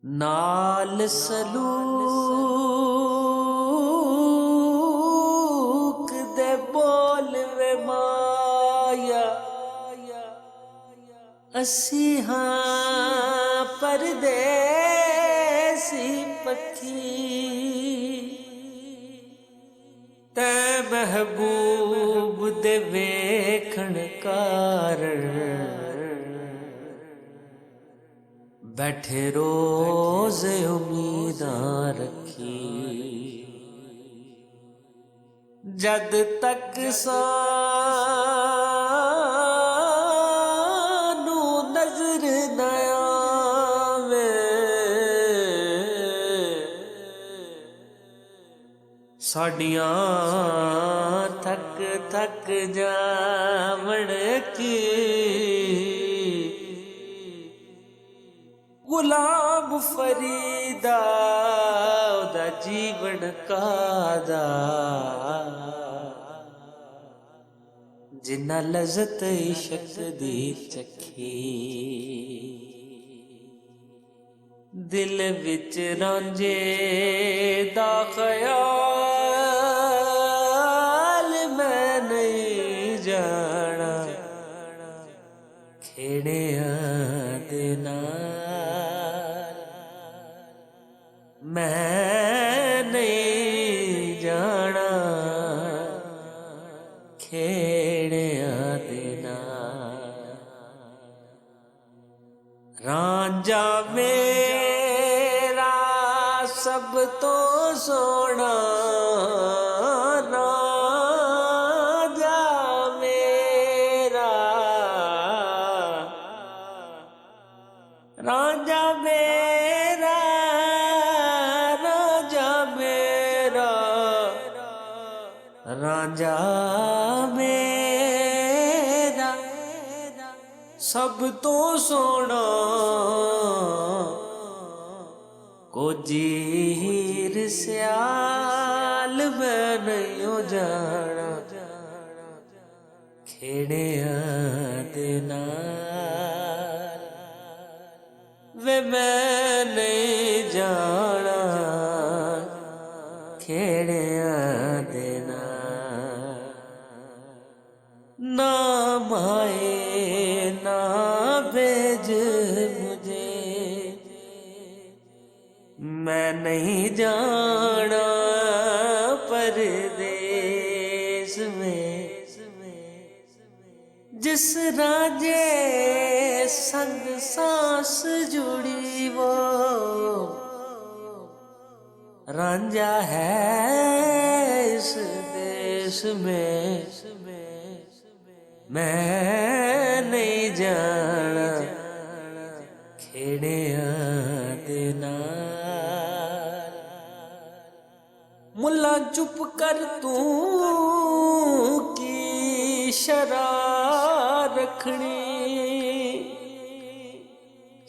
नाल सलूक दे बोल वे माया असी हाँ परदेसी पखी तै महबूब दे वेखण कारण बैठे रोज उम्मीदां रखी जद तक सानू नजर न आवे साडियां थक थक जावण की गुलाम फरीदा ओदा जीवन कादा जिन्ना लज़त इश्क दी चखी दिल विच रांझे दा ख्याल मैं नहीं जाना खेड़ियां दे नाल मैं नहीं जाना खेड़ियां दे नाल रांझा मेरा सब तो सोना रांझा मेरा रांझा मेरा रांझा मेरा रांझा मेरा सब तो सोना कोजी हीर स्याल मैं नहीं जाना खेड़ियां दे नाल वे मैं नहीं जाना खेड़ियां दे नाल ना माए ना भेज मुझे मैं नहीं जाना परदेस में जिस राजे संग सांस जुड़ी वो रांझा है इस देश में मैं नहीं जाना खेड़ियां दे नाल मुल्ला चुप कर तू की शरा रखनी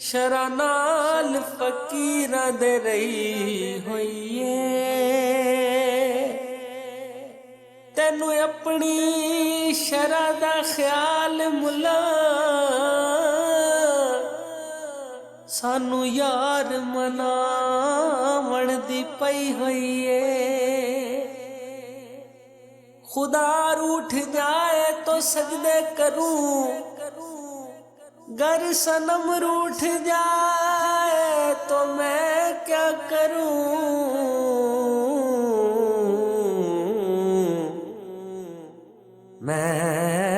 शरा नाल फकीरां दे रही होइए तैनू अपनी शरा दा ख्याल मुला सानू यार मनावण दी पई होइए खुदा रूठ जाए तो सजदे करूं गर सनम रूठ जाए तो मैं क्या करूं मैं